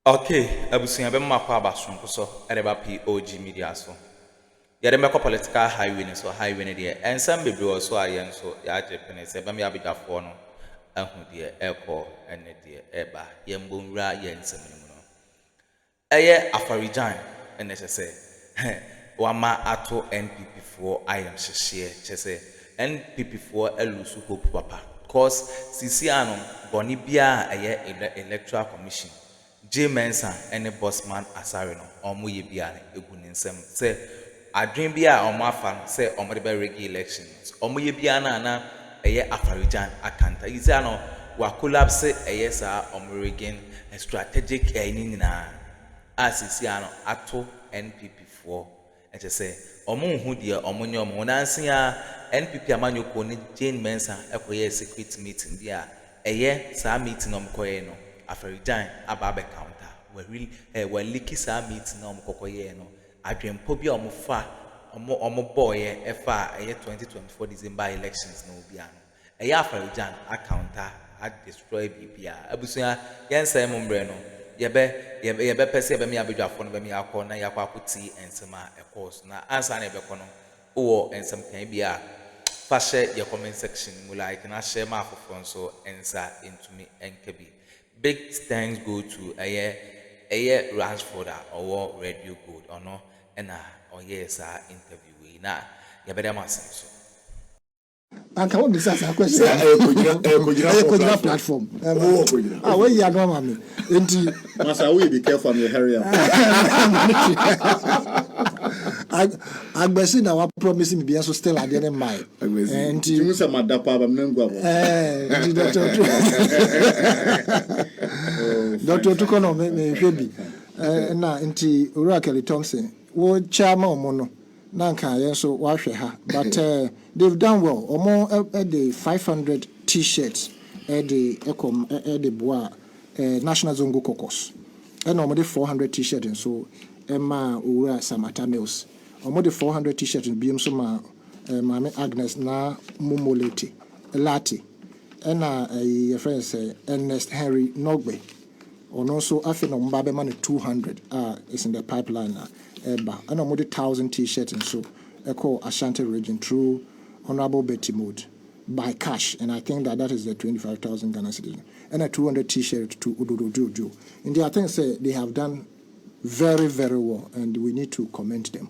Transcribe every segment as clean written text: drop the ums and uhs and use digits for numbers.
Okay, abusunya be mapa abasonko so edeba POG Media so. Yɛde mɛkɔ political highway ne so highway ne deɛ ensɛm bebree wɔ so a yɛn so yɛagye pene sɛ bɛm yɛabadwafoɔ no ahu deɛ ɛkɔ ɛne deɛ ɛba yɛn bonwura yɛn nsɛm no mu no. Ɛyɛ Afaregyan ɛna kyɛ sɛ wama ato NPP foɔ ayɛm hyehyeɛ kyɛ sɛ NPP foɔ ɛlusu hope papa cause sisi ano bɔne bia ɛyɛ Electoral Commission J Mensa and Bossman Asari no omo ye bia egu ne nsem se adwen bia omo afa se omo de be regi elections omo ye bia na eye Afaregyan akanta isa no wa collapse eye sa omo regin strategic ni nyina asisi ano ato NPP for eche se omo hu de omo nye omo nanse a NPP amanyoko ni J Mensa ekoye secret meeting bia eye sa meeting omo koye no Afaregyan ababe counter we leaky sa meeting na omokokoye no adwempo bia omofa omo boye efa 2024 December elections na obi ano Afaregyan counter destroy bibia abusuya yensa emombre no yebe pese be me abedwafo no be me akọ na yakọ akoti ensema course na answer na ebekọ no wo ensem kan bia fa share your comment section mu like na share ma afofo so ensa intumi enkebi. Big thanks go to Aye Rashford or Radio Good or no and yes interview we na ya better so. And come on, this is a question. A platform. Where you are going, Mammy? Master, will be careful on your area. I'm guessing our promising me be also still at the end of my. And you say, my dapa, I'm not going. Dr. Tukono, maybe. Now, into Ura Thompson, what charm mono. Nanka, yes, so wash her. But they've done well. Or more at the 500 T-shirts at the Bois National Zongo Caucus. And normally 400 T-shirts, and so Emma Ura Samata Mills. Or more the 400 T-shirts in Biumsoma, Mame Agnes na Mumolete, Lati. And a friend say Ernest Henry Nogbe. Or also, I think on Babe Money 200 is in the pipeline. And I'm more 1,000 T-shirts and so echo Ashanti region through Honorable Betty Mood by cash, and I think that is the 25,000 Ghana cedis and a 200 T-shirts to Udodo Jojo. Indeed, I think they have done very, very well, and we need to commend them.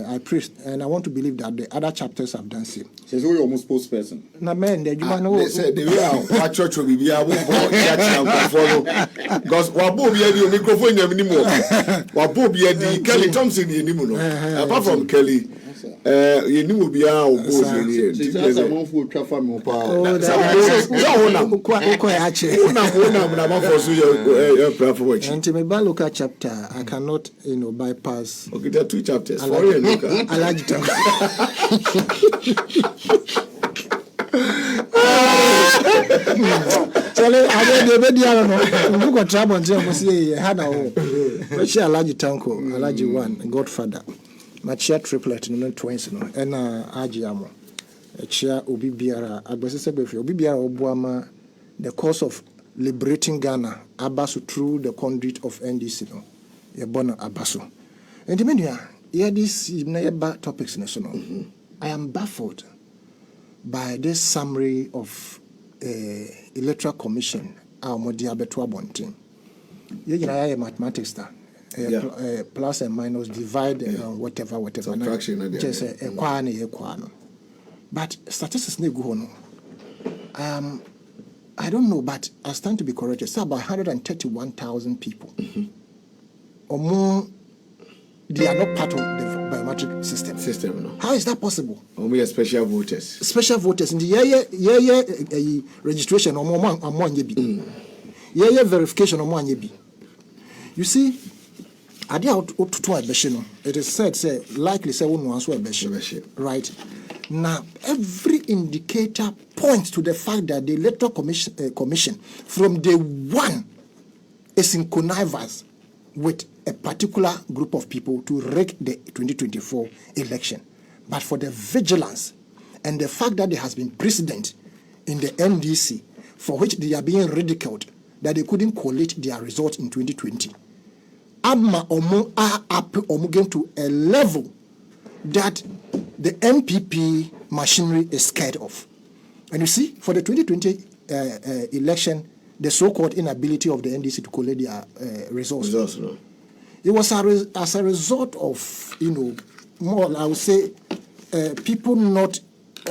I praise, and I want to believe that the other chapters have done same. She's only almost postperson. Na man, you know. They said they will church will be able to follow because Wabobia the microphone anymore. Wabobia the Kelly Thompson anymore. Apart from Kelly, you knew be our boss. There's a one for traffic more power. And to me, by local chapter, I cannot, bypass. Okay, there are two chapters. I like it. Charlie, I did the video. Look at trouble and say, had a home. But she allergic tanko, allergic one, Godfather. My chair triplet, no twins, and Ajiamo. A chair Obi Biara, Agbesi Obi Biara Obuama, the cause of liberating Ghana, Abasu through the conduit of NDC, no, Yabona Abasu. And the media, here this never topics national. I am baffled by this summary of Electoral Commission, our Modia Betua Bontin. You know, mathematics, plus and minus, divide, whatever. Subtraction, just a but statistics ne go no. I don't know, but I stand to be corrected. It's about 131,000 people. Or more. They are not part of the biometric system. No. How is that possible? Only special voters. Special voters in the registration or more yebi. Verification or more yebi. You see, it is said, likely say one answer right? Now, every indicator points to the fact that the Electoral Commission from day one is in connivance with a particular group of people to rig the 2024 election. But for the vigilance and the fact that there has been precedent in the NDC for which they are being ridiculed that they couldn't collate their results in 2020. Amma omo are up omo to a level that the NPP machinery is scared of. And you see, for the 2020 election, the so-called inability of the NDC to collate their results. No. It was as a result of, more, I would say, people not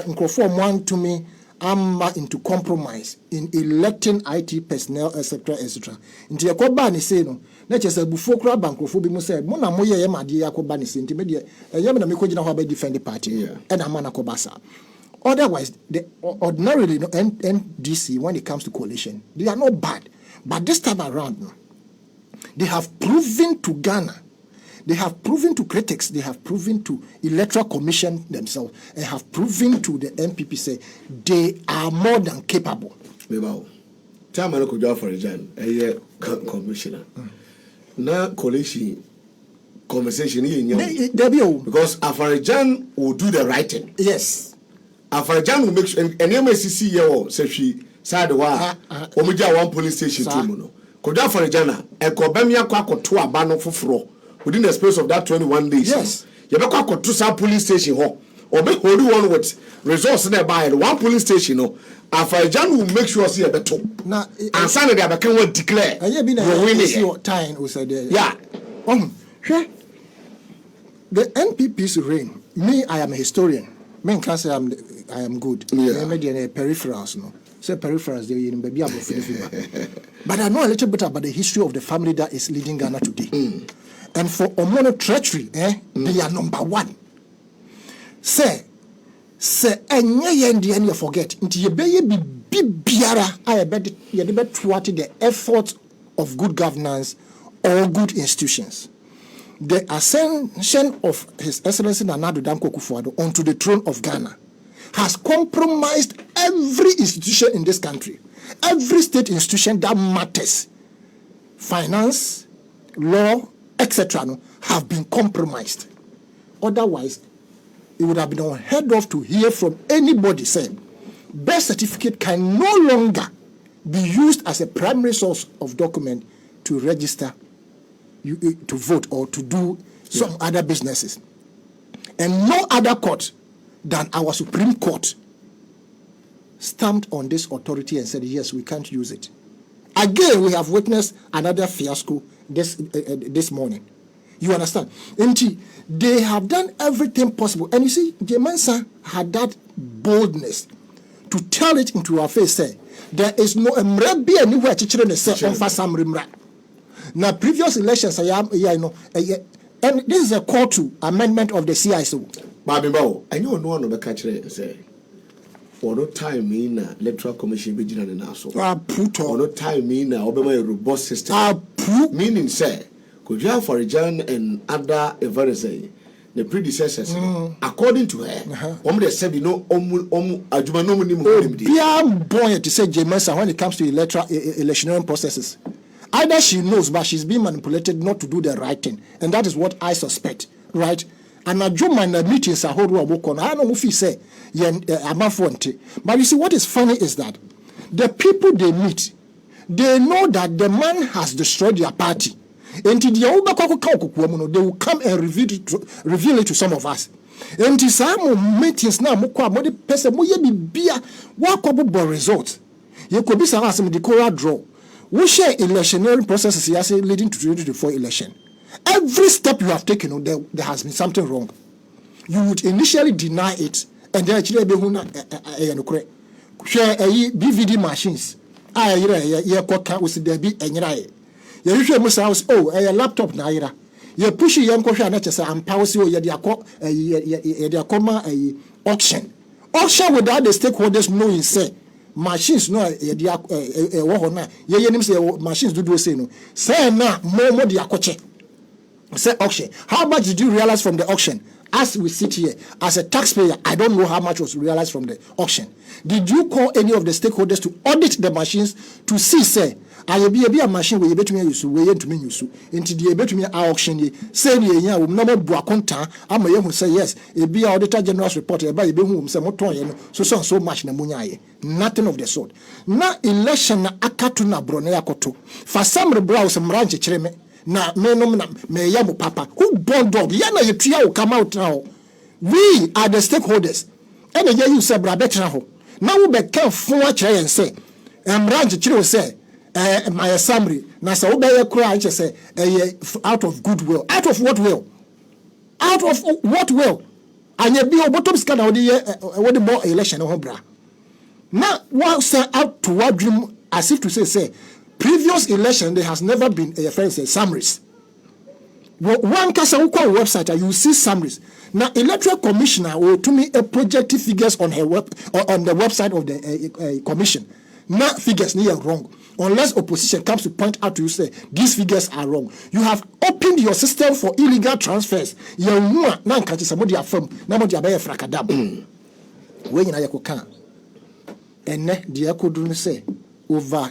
want to me into compromise in electing IT personnel, etc., etc. Into your cobani say no, not just a bufokra bankrophobia say, Mona Moya Madia Kobani Sintimedia, a Yamana Mikojina Hobe defend the party, and Amana Kobasa. Otherwise, ordinarily, NDC, when it comes to coalition, they are not bad. But this time around, they have proven to Ghana, they have proven to critics, they have proven to Electoral Commission themselves, and have proven to the NPP say they are more than capable. Time I could go for a Jan, a commissioner. Now, coalition conversation because Afarijan will do the writing. Yes. Afarijan will make sure, and MSCC say she said, Omija one police station too. Koda Farijana, and Kobamia Kwako to a ban of floor within the space of that 21 days. Yes. Yabaka to some police station or make hold one with resources nearby one police station. Afarijan will make sure see a better. Now, and Sunday I can declare. And you been a time who said, yeah. The NPP's reign, me, I am a historian. Men can say I am good. Yeah. Maybe peripherals, no. Say peripherals, they in baby but I know a little bit about the history of the family that is leading Ghana today. And for Omono treachery, they are number one. Say, and you forget. Until you be biara, I bet you the effort of good governance or good institutions. The ascension of His Excellency Nana Addo Akuffo onto the throne of Ghana has compromised every institution in this country. Every state institution that matters, finance, law, etc., have been compromised. Otherwise, it would have been unheard of to hear from anybody saying birth certificate can no longer be used as a primary source of document to register to vote or to do some other businesses. And no other court than our Supreme Court stamped on this authority and said, yes, we can't use it. Again, we have witnessed another fiasco this morning. You understand? And they have done everything possible. And you see, Jemensa had that boldness to tell it into our face, say, there is no emrebi anywhere to children say on some rimra. Now, previous elections, and this is a call to amendment of the CISO. Babimbo, I know no one of the country say, for no time in Electoral Commission be general in Aso. For no time in Obama robust system. Meaning, say, could you have for a Jan and other say the predecessors, according to her, they said, boy to say Jemensa when it comes to electionary processes. Either she knows, but she's being manipulated not to do the right thing. And that is what I suspect, right? And I join my meetings, I hold on. I don't know if he say, but you see, what is funny is that the people they meet, they know that the man has destroyed their party. And they will come and reveal it to some of us. And some meetings now, person, results. You could be some decorative draw. We share electionary processes leading to 2024 election. Every step you have taken, there has been something wrong. You would initially deny it, and then actually be share BVD machines. A laptop naira. You push young question and power auction. Auction without the stakeholders knowing say. Machines no machines do say no say na more the akoche say auction. How much did you realize from the auction? As we sit here as a taxpayer, I don't know how much was realized from the auction. Did you call any of the stakeholders to audit the machines to see say I be a machine where you bet me use, where you to me use, into the bet me auction ye, say ye, will never boaconta, I'm a young who say yes, it be auditor general's report by a whom some motoyen, so much namunyaye. Nothing of the sort. Na election na akatuna bronea koto. For some browse some ranch chreme, na me yamu papa, who born dog, yana ye tria will come out now. We are the stakeholders. And again you say brabetraho. Now we become forward try and say, ranch chiro say, my summary, Nasa Obey cry, say, out of goodwill. Out of what will? Out of what will? And you be a bottom scan of the more election of bra. Now, one say out to what dream, as if to say, previous election, there has never been a summaries. One case website, you see summaries. Now, electoral commissioner will to me a projected figures on her on the website of the commission. Now, figures near wrong. Unless opposition comes to point out to you, say, these figures are wrong. You have opened your system for illegal transfers. You want now catch somebody affirm, now what you are frakadam. When you can. And the could say over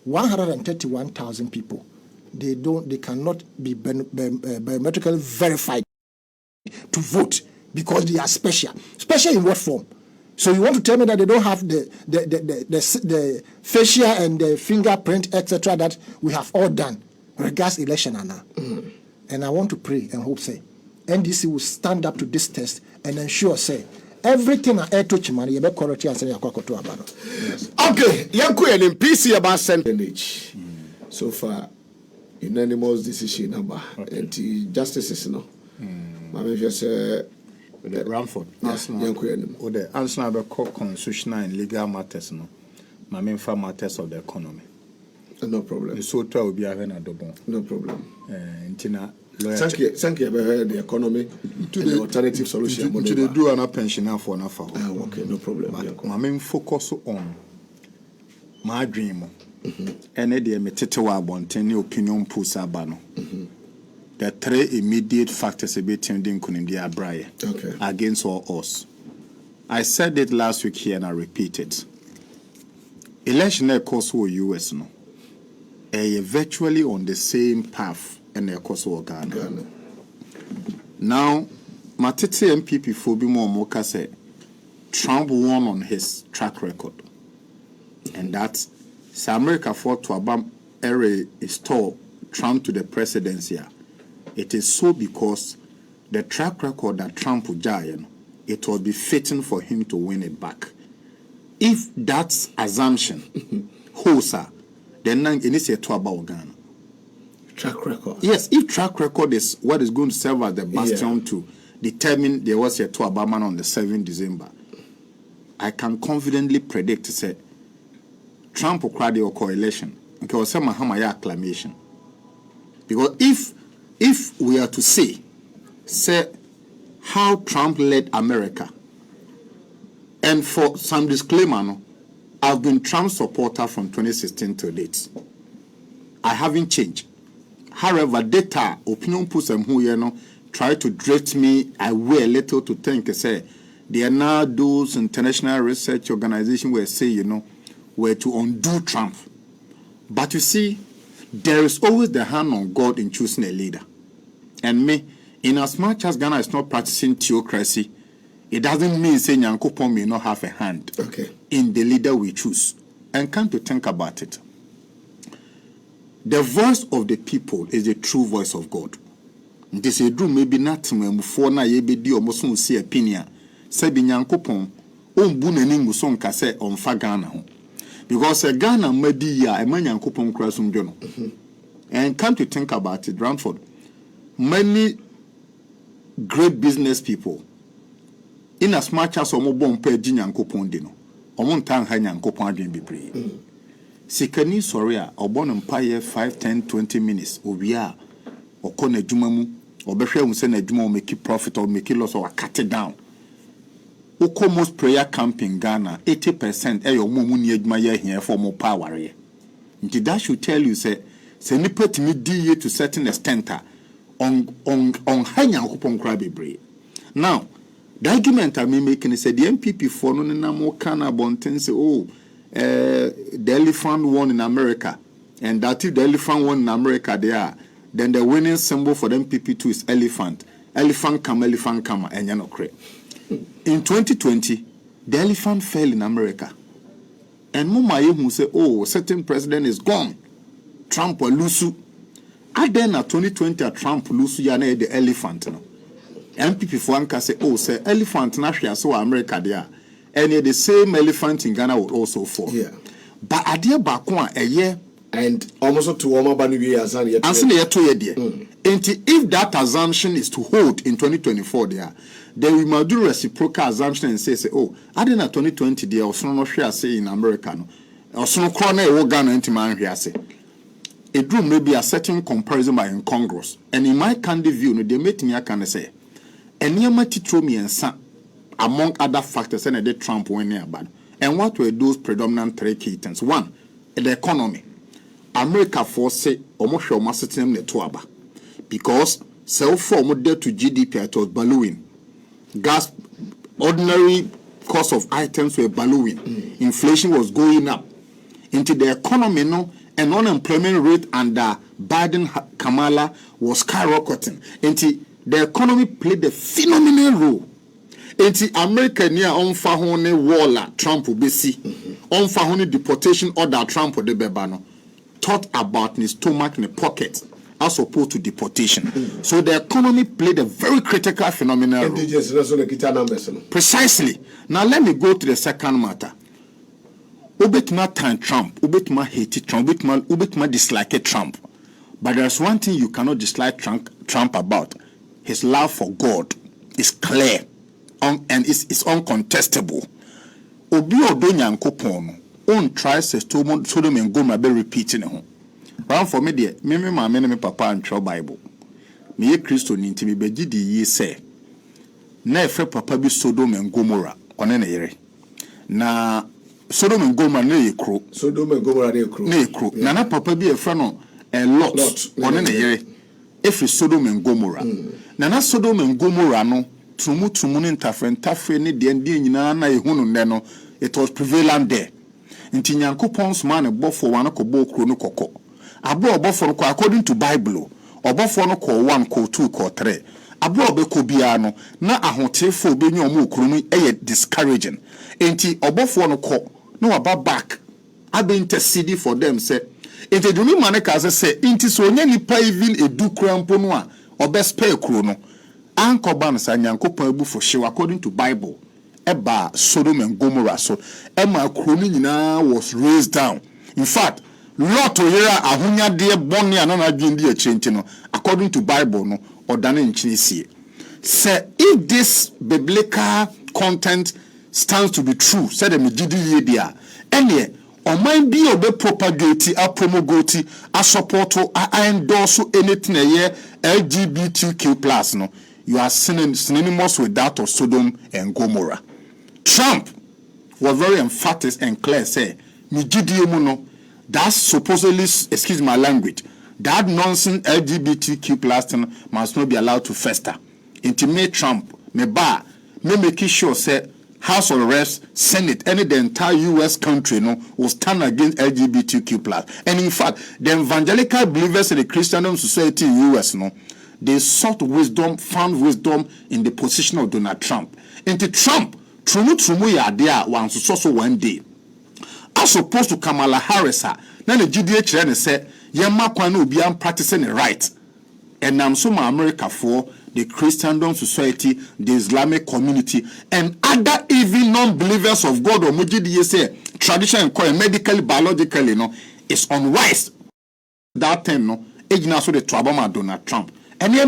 131,000 people. They cannot be biometrically verified to vote because they are special. Special in what form? So you want to tell me that they don't have the facial and the fingerprint, etc., that we have all done regards election now. And I want to pray and hope, say, NDC will stand up to this test and ensure, say, everything I air touch money, you be correct and say you to about. Okay, yanku and PC about percentage. So far, unanimous decision number. And justices no. I just say. The Ramford, or the answer about constitutional and legal matters, no, my main matters of the economy. No problem. The so will be a Addo. No problem. Tina, thank you. The economy to the alternative solution. To the do an pension for an offer. Okay, no problem. My main focus on my dream. And the Metitewa Bonteni opinion Pusabano. The three immediate factors against all us. I said it last week here and I repeat it. Election course with US no. Virtually on the same path and the course with Ghana. Now, Matiti NPP for be more said Trump won on his track record. And that's America fought to abam restore Trump to the presidency. It is so because the track record that Trump would giant, it will be fitting for him to win it back. If that's assumption, Hosa, then it is a to about Ghana. Track record. Yes, if track record is what is going to serve as the bastion to determine there was a to about man on the 7th December, I can confidently predict to say Trump will cry the coalition because some Mahama acclamation. Because if we are to say how Trump led America, and for some disclaimer, no, I've been Trump supporter from 2016 to date. I haven't changed. However, data, opinion puts them who try to drift me away a little to think, say, there are now those international research organizations where say, were to undo Trump. But you see, there is always the hand on God in choosing a leader. And me, in as much as Ghana is not practicing theocracy, it doesn't mean saying Nyankopon may not have a hand in the leader we choose. And come to think about it. The voice of the people is the true voice of God. This is true, maybe not when before na ye be di almost see opinion. Say be Nyankopon, bu nani muson kase on fa Ghana ho. Because Ghana madi ya e man Nyankopon krasum dwono. And come to think about it, Ramford. Many great business people, in as much as omo bon pe di Nyankopon di no, omo ntan ha Nyankopon adwen bebre. Sikani sorry a obon empire 5, 10, 20 minutes obia okona adwuma mu obehwe mu se na adwuma o make profit or make loss or cut it down. Most prayer camp in Ghana 80% your mumu ni adwuma ye here for more power ye. Nti that should tell you say nipa timi di to certain extent on hanya Nyankopon kra bebre. Now the argument I may making is the NPP for no na mo kana bonten say the elephant won in America and that if the elephant won in America there, then the winning symbol for the NPP too is elephant. Elephant come, and you're not correct. In 2020, the elephant fell in America. And Muma who say, oh, certain president is gone. Trump or Lusu. And then at 2020, Trump Lusu yane the elephant. No? NPP for one can say, oh, say elephant national so America there. And the same elephant in Ghana would also fall. Yeah. But idea back one a year. And almost to Oma Banubi Azan yet. If that assumption is to hold in 2024 there, then we must do reciprocal assumption and say, oh, I didn't 2020 there, or no share say in America, no, or so corner or Ghana anti-man here say. It drew maybe a certain comparison by in Congress. And in my candid view, they made me can say, and near my teacher me and son, among other factors, and the Trump went near bad. And what were those predominant three key things? One, the economy. America force almost show mass system network because self form debt to GDP it was ballooning. Gas ordinary cost of items were ballooning. Inflation was going up. Into the economy no and unemployment rate under Biden Kamala was skyrocketing. Into the economy played a phenomenal role. Into America near on fahone wall Trump will be see on fahone deportation order Trump or the bebano. Thought about his stomach in the pocket as opposed to deportation. So the economy played a very critical phenomenon role. Precisely. Now let me go to the second matter. Ubetima time Trump, Ubetima hate Trump, Ubetima dislike Trump. But there's one thing you cannot dislike Trump about. His love for God is clear and it's uncontestable. Obi odonya nkopon on tries to Sodom and Gomorrah be repeating home. Round for me, dear, me papa and true Bible. Me Christo need to be begidi ye say. Na fre papa be Sodom and Gomorrah on an ere. Na Sodom and Gomorrah ne kro. Sodom and Gomorrah ne kro. Na papa be a friend on lot on an ere. If Sodom and Gomorrah. Na Sodom and Gomorrah no tumu interfere ne de nyina na ehunu ne no. It was prevalent there. Nti Nyankopɔn's man bɔfo wan ko bo kro no kokɔ abo bɔfo no according to Bible ɔbɔfo no ko 1 ko 2 ko 3 abo obɛkɔ bia no na ahotefo obɛnya ɔmo kro mu discouraging nti ɔbɔfo no kɔ na waba back abe intercede for them say nti dumi man ka say nti so onya nipa even edu krampo no a ɔbɛspare kro no ankɔba no sa Nyankopɔn abu for hyew according to Bible. Eba Sodom and Gomorrah so Emma Kroni was raised down. In fact, Lot Oyera Ahunya dear Bonnie and Anadindi Chentino, according to Bible no or done in Chinese. Say if this biblical content stands to be true, said the Medidi Yedia, and yet or might be a propagate, a promulgate, a support, a endorse anything a year LGBTQ plus no. You are synonymous with that of Sodom and Gomorrah. Trump was very emphatic and clear, say, that's supposedly, excuse my language, that nonsense LGBTQ plus must not be allowed to fester. Intimate Trump, me make sure, say, House of Reps, Senate, and the entire U.S. country will stand against LGBTQ plus. And in fact, the evangelical believers in the Christian society in U.S., they sought wisdom, found wisdom in the position of Donald Trump. Into Trump, trumu ya there once so one day. As opposed to Kamala Harris, then the GDH said, Yama kwano be practicing the right. And I'm so my America for the Christendom society, the Islamic community, and other even non-believers of God or Mujidi say tradition and medically, biologically, is unwise. That time, Agyan so the Trabama Donald Trump. And here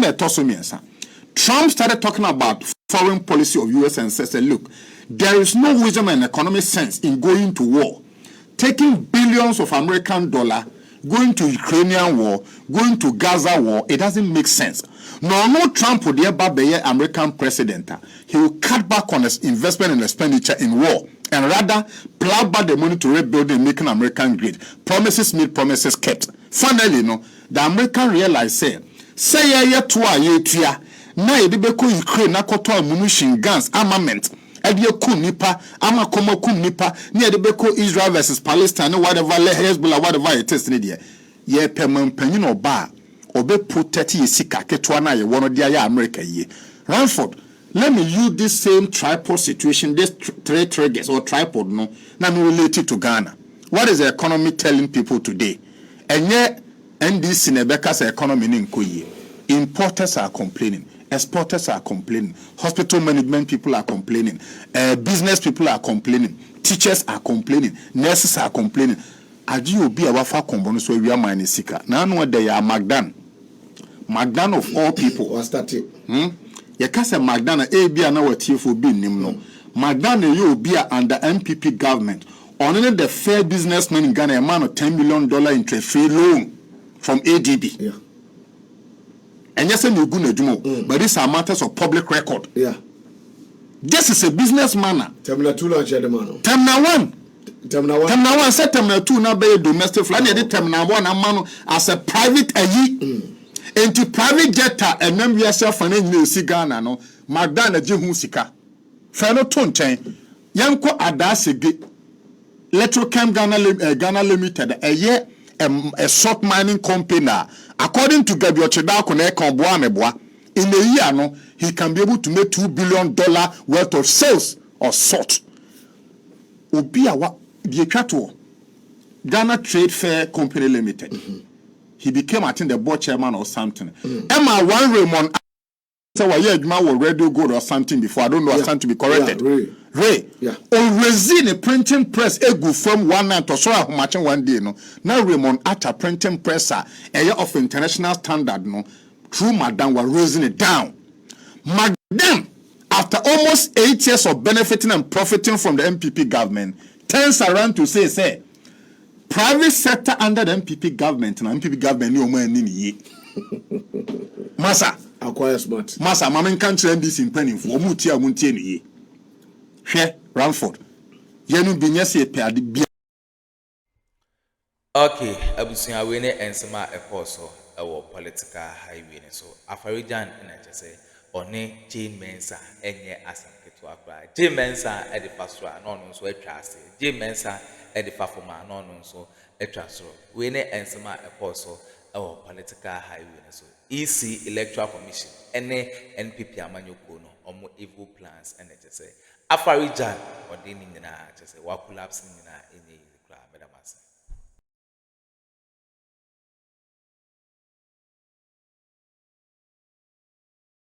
Trump started talking about foreign policy of US and said, look, there is no wisdom and economic sense in going to war. Taking billions of American dollars, going to Ukrainian war, going to Gaza war, it doesn't make sense. No Trump would ever be an American president. He will cut back on his investment and expenditure in war and rather plow back the money to rebuild and making American great. Promises made, promises kept. Finally, the American realized, say ya to a na yedebeko Ukraine na koto ammunition guns armament edie kum nipa ama komo kum nipa na yedebeko Israel versus Palestine whatever Hezbollah whatever it is there ye pemampanyin oba obe protect ye sika ketwa na ye wono dia ya America ye. Ranford, let me use this same tripod situation, this three triggers or tripod no, na me relate it to Ghana. What is the economy telling people today? And yet, NDC Nebeka's economy in Koye. Importers are complaining, exporters are complaining, hospital management people are complaining, business people are complaining, teachers are complaining, nurses are complaining. Adi obi awafa kombono so we are mine sika. Na no dey ya Magdan of all people. Was that it? Ye ka say Magdan e bia na watifo bi nim no. Magdan e yo bia under NPP government. Only the fair businessman in Ghana, a man of $10 million interest-free loan from ADB. Yeah. And yes, you go but these are matters of public record. Yeah. This is a business manner. Terminal 2 launch the man. Terminal 1. Terminal 1 said Terminal 2 now be domestic flight. They Terminal 1 amano as a private into private jetter and then we are self-financing si Ghana no. Magdana jihu sika. Fano ton chain. Yanko adasege. Electoral Ghana Limited, a salt mining company. According to Gabriel Chedako in a year, no, he can be able to make $2 billion worth of sales of salt. Obiawa, the Ghana Trade Fair Company Limited. He became, I think, the board chairman or something. Emma one Raymond. So why radio good or something before? I don't know. Something to be corrected. Ray. Yeah. Always in a printing press, a go from one night to so much one day. No. Now Raymond at a printing presser, a year of international standard. No. True, Madam was raising it down. Madam, after almost 8 years of benefiting and profiting from the NPP government, turns around to say, private sector under the NPP government, and NPP government no more any Masa. Acquire smart. Masa, Maman can't trend this in penny for Mutia Muntiani. Here, Ranford. Yenu Binyasi Padi. Okay, abusia we ne ensema ekoso ewo political highway ne so Afarijan na chese one Jane Mensa enye asanketo akra Jane Mensa e de pastor no no so atwa ase Jane Mensa e de performer no no so atwa so we ne ensema ekoso ewo political highway ne so EC Electoral Commission ene NPP amanyoko no omo evil plans ene chese Afarijan ode ni nyina chese wa collapse ni nyina enye kra medamase